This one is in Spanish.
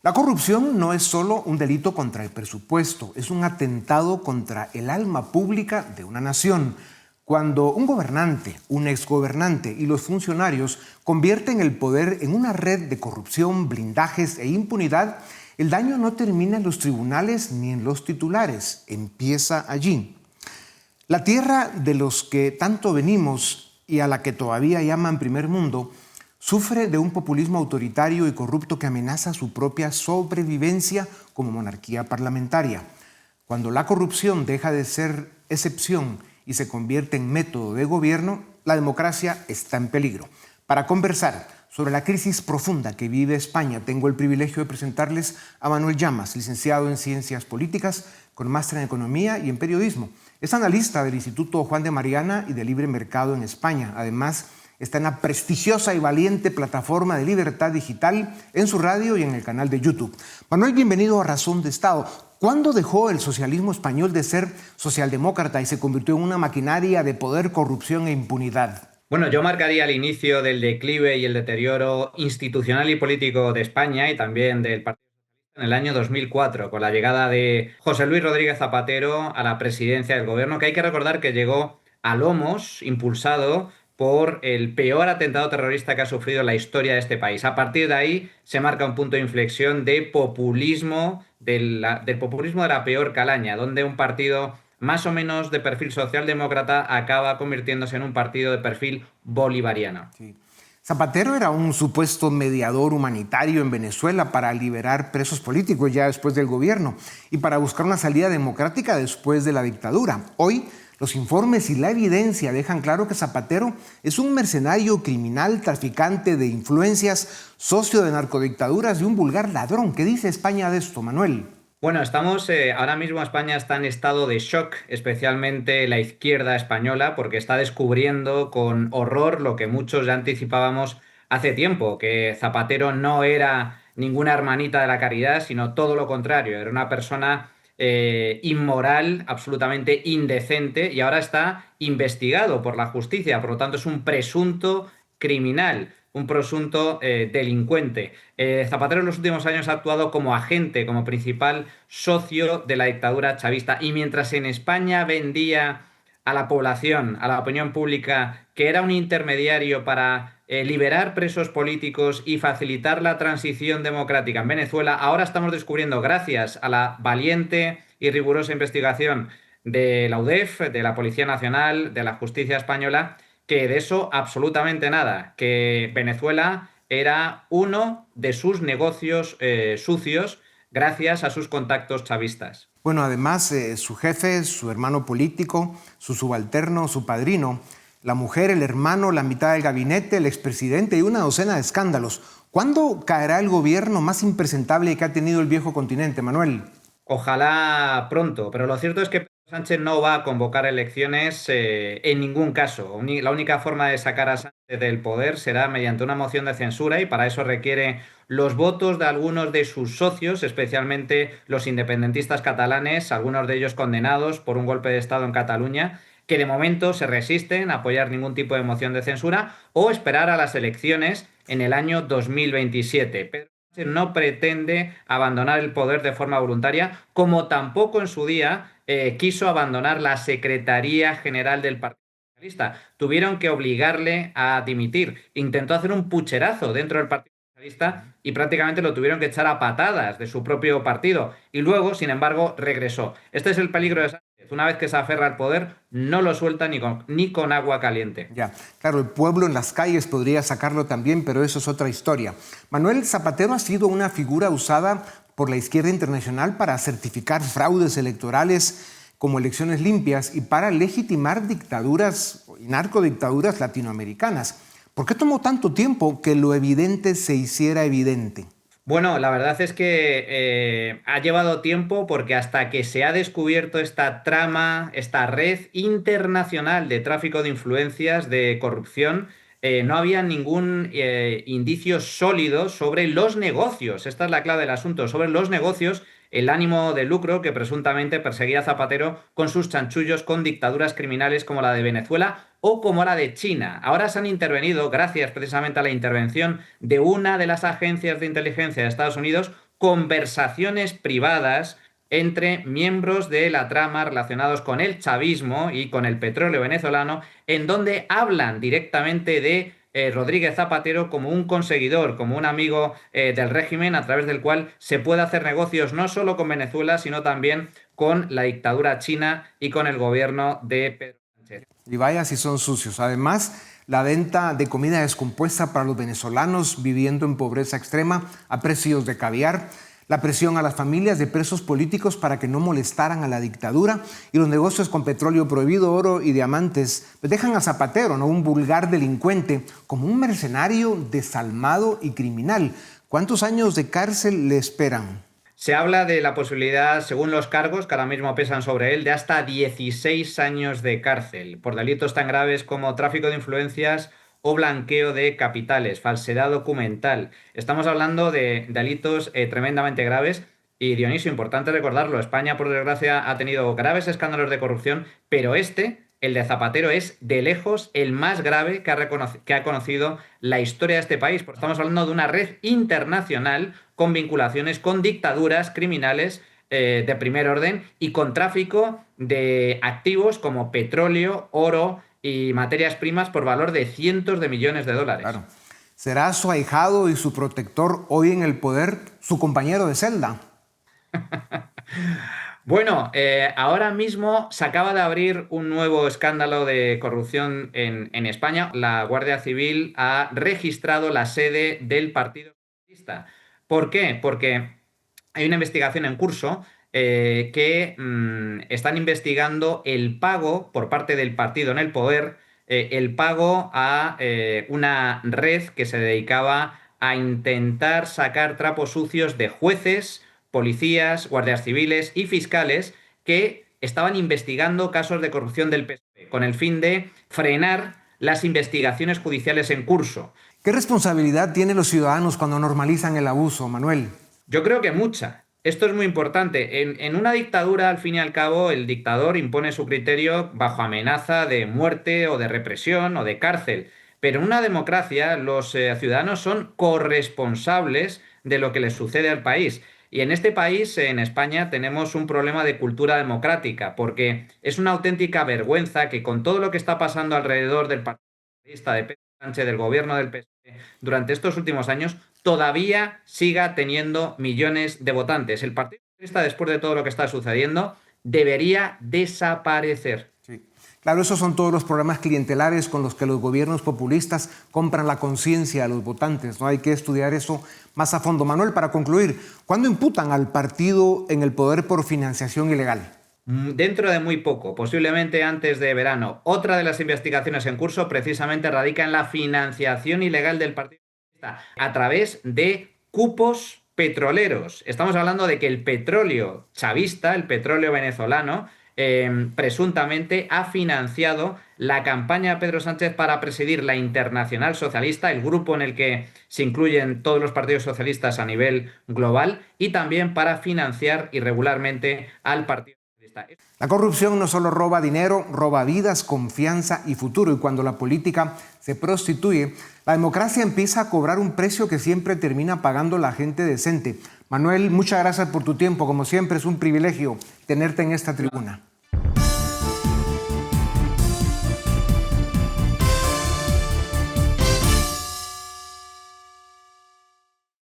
La corrupción no es solo un delito contra el presupuesto, es un atentado contra el alma pública de una nación. Cuando un gobernante, un exgobernante y los funcionarios convierten el poder en una red de corrupción, blindajes e impunidad, el daño no termina en los tribunales ni en los titulares, empieza allí. La tierra de los que tanto venimos y a la que todavía llaman primer mundo, sufre de un populismo autoritario y corrupto que amenaza su propia sobrevivencia como monarquía parlamentaria. Cuando la corrupción deja de ser excepción y se convierte en método de gobierno, la democracia está en peligro. Para conversar sobre la crisis profunda que vive España, tengo el privilegio de presentarles a Manuel Llamas, licenciado en Ciencias Políticas, con máster en Economía y en Periodismo. Es analista del Instituto Juan de Mariana y de Libre Mercado en España. Además, está en la prestigiosa y valiente plataforma de Libertad Digital, en su radio y en el canal de YouTube. Manuel, bienvenido a Razón de Estado. ¿Cuándo dejó el socialismo español de ser socialdemócrata y se convirtió en una maquinaria de poder, corrupción e impunidad? Bueno, yo marcaría el inicio del declive y el deterioro institucional y político de España y también del Partido Socialista en el año 2004, con la llegada de José Luis Rodríguez Zapatero a la presidencia del gobierno, que hay que recordar que llegó a lomos, impulsado por el peor atentado terrorista que ha sufrido la historia de este país. A partir de ahí se marca un punto de inflexión de populismo, del populismo de la peor calaña, donde un partido más o menos de perfil socialdemócrata acaba convirtiéndose en un partido de perfil bolivariano. Sí. Zapatero era un supuesto mediador humanitario en Venezuela para liberar presos políticos ya después del gobierno y para buscar una salida democrática después de la dictadura. Hoy, los informes y la evidencia dejan claro que Zapatero es un mercenario criminal, traficante de influencias, socio de narcodictaduras y un vulgar ladrón. ¿Qué dice España de esto, Manuel? Bueno, ahora mismo España está en estado de shock, especialmente la izquierda española, porque está descubriendo con horror lo que muchos ya anticipábamos hace tiempo, que Zapatero no era ninguna hermanita de la caridad, sino todo lo contrario, era una persona inmoral, absolutamente indecente, y ahora está investigado por la justicia, por lo tanto es un presunto criminal, un presunto delincuente. Zapatero en los últimos años ha actuado como agente, como principal socio de la dictadura chavista. Y mientras en España vendía a la población, a la opinión pública, que era un intermediario para liberar presos políticos y facilitar la transición democrática en Venezuela, ahora estamos descubriendo, gracias a la valiente y rigurosa investigación de la UDEF, de la Policía Nacional, de la Justicia Española, que de eso absolutamente nada, que Venezuela era uno de sus negocios sucios gracias a sus contactos chavistas. Bueno, además, su jefe, su hermano político, su subalterno, su padrino, la mujer, el hermano, la mitad del gabinete, el expresidente y una docena de escándalos. ¿Cuándo caerá el gobierno más impresentable que ha tenido el viejo continente, Manuel? Ojalá pronto, pero lo cierto es que Pedro Sánchez no va a convocar elecciones en ningún caso. La única forma de sacar a Sánchez del poder será mediante una moción de censura y para eso requiere los votos de algunos de sus socios, especialmente los independentistas catalanes, algunos de ellos condenados por un golpe de Estado en Cataluña, que de momento se resisten a apoyar ningún tipo de moción de censura o esperar a las elecciones en el año 2027. No pretende abandonar el poder de forma voluntaria, como tampoco en su día quiso abandonar la Secretaría General del Partido Socialista. Tuvieron que obligarle a dimitir. Intentó hacer un pucherazo dentro del Partido Socialista y prácticamente lo tuvieron que echar a patadas de su propio partido. Y luego, sin embargo, regresó. Este es el peligro de Sánchez. Una vez que se aferra al poder, no lo suelta ni con agua caliente. Ya, claro, el pueblo en las calles podría sacarlo también, pero eso es otra historia. Manuel, Zapatero ha sido una figura usada por la izquierda internacional para certificar fraudes electorales como elecciones limpias y para legitimar dictaduras y narcodictaduras latinoamericanas. ¿Por qué tomó tanto tiempo que lo evidente se hiciera evidente? Bueno, la verdad es que ha llevado tiempo porque hasta que se ha descubierto esta trama, esta red internacional de tráfico de influencias, de corrupción, no había ningún indicio sólido sobre los negocios. Esta es la clave del asunto, sobre los negocios, el ánimo de lucro que presuntamente perseguía Zapatero con sus chanchullos con dictaduras criminales como la de Venezuela o como la de China. Ahora se han intervenido, gracias precisamente a la intervención de una de las agencias de inteligencia de Estados Unidos, conversaciones privadas entre miembros de la trama relacionados con el chavismo y con el petróleo venezolano, en donde hablan directamente de Rodríguez Zapatero como un conseguidor, como un amigo del régimen, a través del cual se puede hacer negocios no solo con Venezuela, sino también con la dictadura china y con el gobierno de Pedro Sánchez. Y vaya si son sucios. Además, la venta de comida descompuesta para los venezolanos viviendo en pobreza extrema a precios de caviar, la presión a las familias de presos políticos para que no molestaran a la dictadura y los negocios con petróleo prohibido, oro y diamantes pues dejan a Zapatero, ¿no?, un vulgar delincuente, como un mercenario desalmado y criminal. ¿Cuántos años de cárcel le esperan? Se habla de la posibilidad, según los cargos que ahora mismo pesan sobre él, de hasta 16 años de cárcel por delitos tan graves como tráfico de influencias o blanqueo de capitales, falsedad documental. Estamos hablando de delitos tremendamente graves. Y Dionisio, importante recordarlo, España, por desgracia, ha tenido graves escándalos de corrupción, pero el de Zapatero, es de lejos el más grave que ha conocido la historia de este país. Porque estamos hablando de una red internacional con vinculaciones con dictaduras criminales de primer orden y con tráfico de activos como petróleo, oro y materias primas por valor de cientos de millones de dólares. Claro. ¿Será su ahijado y su protector hoy en el poder su compañero de celda? Bueno, ahora mismo se acaba de abrir un nuevo escándalo de corrupción en España. La Guardia Civil ha registrado la sede del Partido Socialista. ¿Por qué? Porque hay una investigación en curso que están investigando el pago por parte del partido en el poder, el pago a una red que se dedicaba a intentar sacar trapos sucios de jueces, policías, guardias civiles y fiscales que estaban investigando casos de corrupción del PSOE con el fin de frenar las investigaciones judiciales en curso. ¿Qué responsabilidad tienen los ciudadanos cuando normalizan el abuso, Manuel? Yo creo que mucha. Esto es muy importante. En una dictadura, al fin y al cabo, el dictador impone su criterio bajo amenaza de muerte o de represión o de cárcel. Pero en una democracia, los ciudadanos son corresponsables de lo que les sucede al país. Y en este país, en España, tenemos un problema de cultura democrática, porque es una auténtica vergüenza que con todo lo que está pasando alrededor del Partido Socialista, de Pedro Sánchez, del gobierno del PSOE, durante estos últimos años, todavía siga teniendo millones de votantes. El Partido Socialista, después de todo lo que está sucediendo, debería desaparecer. Sí. Claro, esos son todos los problemas clientelares con los que los gobiernos populistas compran la conciencia a los votantes, ¿no? Hay que estudiar eso más a fondo. Manuel, para concluir, ¿cuándo imputan al partido en el poder por financiación ilegal? Dentro de muy poco, posiblemente antes de verano. Otra de las investigaciones en curso precisamente radica en la financiación ilegal del Partido Socialista a través de cupos petroleros. Estamos hablando de que el petróleo chavista, el petróleo venezolano, presuntamente ha financiado la campaña de Pedro Sánchez para presidir la Internacional Socialista, el grupo en el que se incluyen todos los partidos socialistas a nivel global, y también para financiar irregularmente al Partido Socialista. La corrupción no solo roba dinero, roba vidas, confianza y futuro. Y cuando la política se prostituye, la democracia empieza a cobrar un precio que siempre termina pagando la gente decente. Manuel, muchas gracias por tu tiempo. Como siempre, es un privilegio tenerte en esta tribuna.